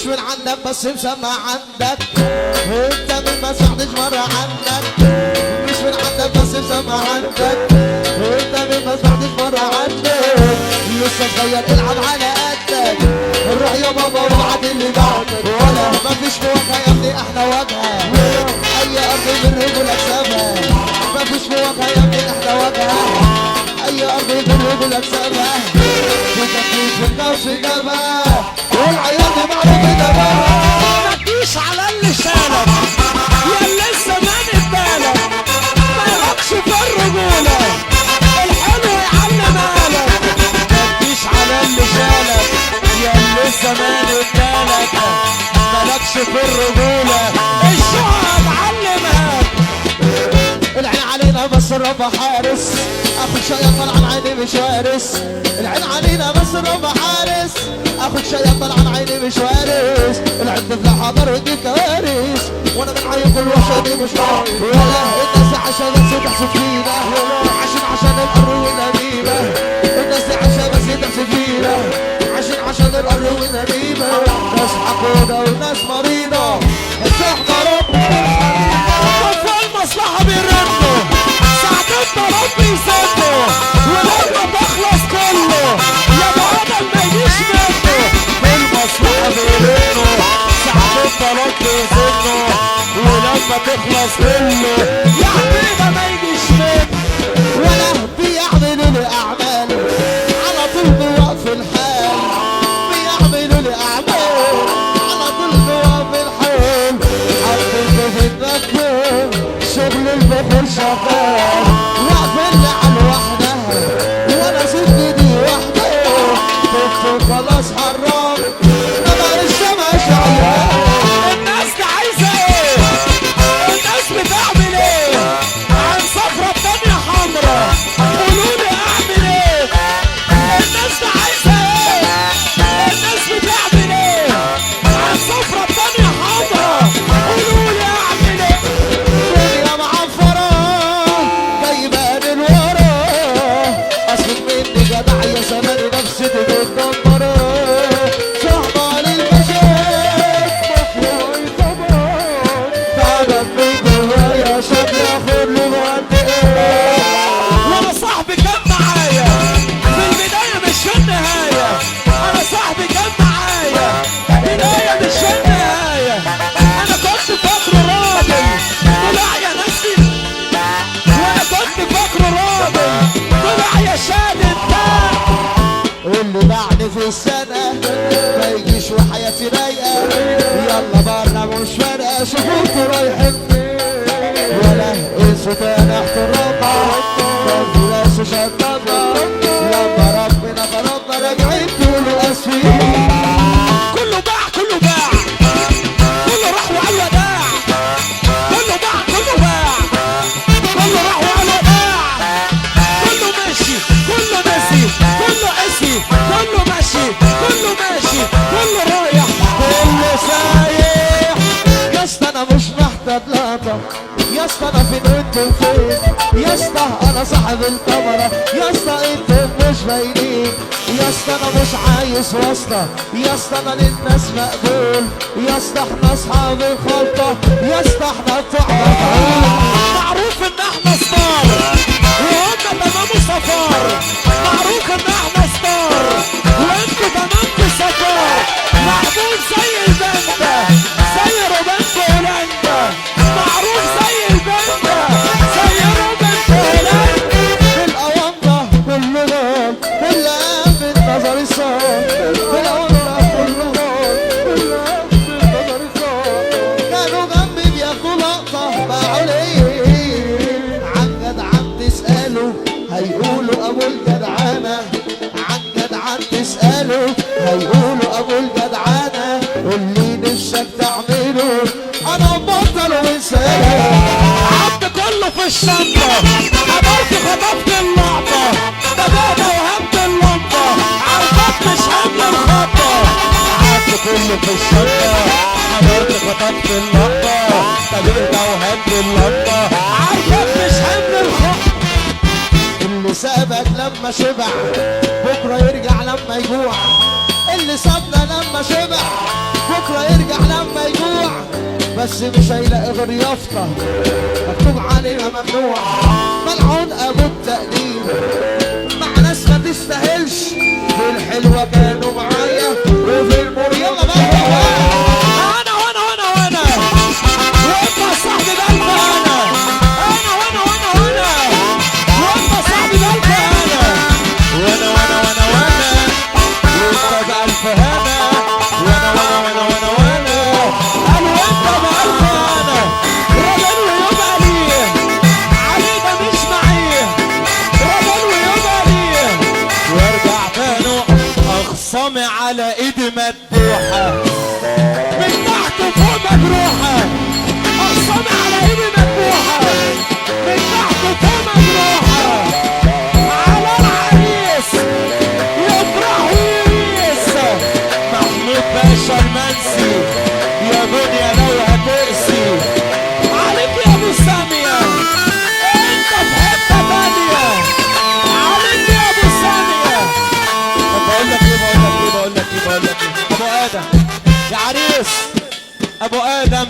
من عندك بس مسمع عندك، انت من ما سمعتش مرة عنك. مش من عندك بس مسمع عندك، انت من ما سمعتش مرة عنك. لسه صغير العب على قدك، روح يا بابا وابعت اللي بعدك. ولا مفيش مواجهة يا ابني احنا واجهة، اي ارض بالرجل اكسبها. مفيش مواجهة يا ابني احنا واجهة، اي ارض بالرجل اكسبها. في تكليف في النفس جابها، والعيال دي معروف دمها. متجيش على اللي شالك يا اللي الزمان ادالك، مالكش في الرجولة الحلو يعلم آلك. متجيش على اللي شالك يا اللي الزمان ادالك، مالكش في الرجولة الشهرة تعلمك. العين علينا بس الرب حارس، اخو شيء طلع عن عيني مش وارث. العين علينا بس الرب حارس، اخو شيء طلع عن عيني مش وارث. العين تفلح حضر ودي كوارث، وانا من عيون كل وحشه دي مش عارف. ولا الناس عشان بس تحسد فينا، عشان القر والنميمه. الناس عشان بس تحسد فينا، عشان القر والنميمه. ناس حقوده وناس مريضه، بس احنا ربنا المصلحة بيرنوا ساعة الطلب بيسدوا، ولما تخلص كله يا بابا ما يجيش منه. المصلحة بيرنوا ساعة الطلب بيسدوا، ولما تخلص كله يا حبيبي ما يجيش منه. ولا بيعملوا لي اعمال على طول بوقف الحال، بيعملوا لي اعمال على طول بوقف الحال. حطيت في النكبه شغل البخور شغال، واقفلنا على لوحدها وانا سيبني دي وحدها. طفت خلاص حرام طبعا الشمع شغال. الناس دي عايزة ايه؟ الناس بتعمل ايه؟ عن صفرة الدنيا حمرا قولولي اعمل ايه؟ الناس دي عايزة ايه؟ الناس بتعمل ايه؟ عن صفرة الدنيا حمرا قولولي اعمل ايه؟ الدنيا معفرة جايبة من ورا، اصل مني جدع يا زمان نفسي متدمرة. صعبة على البشر مفهوم الطبع، تعبان من جوايا عشان ياخد له وقت ايه. وانا صاحبي كان معايا في البداية مش في النهاية، انا صاحبي كان معايا بداية مش في النهاية. انا كنت فاكره راجل طلع يا ناسي، وانا كنت فاكره راجل طلع يا شادد بقى. اللي بعد في السنة ما يجيش وحياتي رايقة، يلا برا مش فارقة شوفوا رايحين فين. ولا قيسوا تاني احترامنا فلاس شطبنا، لما ربنا فرضنا راجعين تقولوا اسفين. كله باع كله باع، كله راح وقال وداع. كله باع كله باع، كله راح وقال وداع. كله ماشي كله ناسي، كله قاسي كله ماشي، كله ماشي كله رايح كله سايح. يا اسطى انا مش محتاج لقطة، يا اسطى انا فين وانتوا فين. يا اسطى انا صاحب الكاميرا، يا اسطى انتوا مش باينين. يا اسطى انا مش عايز واسطة، يا اسطى انا للناس مقبول. يا اسطى احنا اصحاب الخلطة، يا اسطى احنا بتوع مفعول. معروف ان احنا ستار وهم تمام صفار، معروف ان احنا ستار وانتوا تمام صفار. محبوب زي البندا زي روبنت هولندا، معروف زي البندا زي روبنت هولندا. في الأوامر كله غال، كل قام بالنظر الصار. في الأوامر كله غال، كل قام بالنظر الصار. كانوا جنبي بياخدوا لقطة باعوا لي عن جدعان تسألوا هيقولوا أبو الجدعانة، عن جدعان تسألوا هيقولوا أبو الجدعانة. اللي نفسك تعمله أنا بطل وإنسان. عبد كله في الشنطة، حضرت خطفت اللقطة، بدأت وهبت اللمبة، عرفت مش حمل الخطة. عبد كله في الشنطة، حضرت خطفت اللقطة، بدأت وهبت اللمبة، عرفت مش حمل الخطة. اللي سابك لما شبع بكرة يرجع لما يجوع. اللي سابنا لما شبع بكره يرجع لما يجوع، بس مش هيلاقي غير يافطه مكتوب عليها ممنوع. ملعون ابو التقدير مع ناس ما تستاهلش، في الحلوه كانوا معايا وفي المر يلا بقى انا وانا وانا وانا وانت صاحبي بقلبي انا وانا وانا وانا وانت صاحبي بقلبي انا وانا وانا وانا وانا وانت بألف هنا وانا وانا وانا وانا وانا انا وانت بألف انا رجل ويبقى ليه علي ده مش معيه رجل ويبقى ليه وارجع تاني اخصامي على ايدي مدوحه من تحت فوق مجروحة، أخصامي على إيدي مذبوحة، من تحت فوق مجروحة، على العريس يفرح ويريس، محمود باشا المنسي، يا دنيا لو هتقسي، عليك يا أبو سامية، أنت في حتة تانية، عليك يا أبو سامية. طب بقول لك إيه أبو آدم يا عريس ابو ادم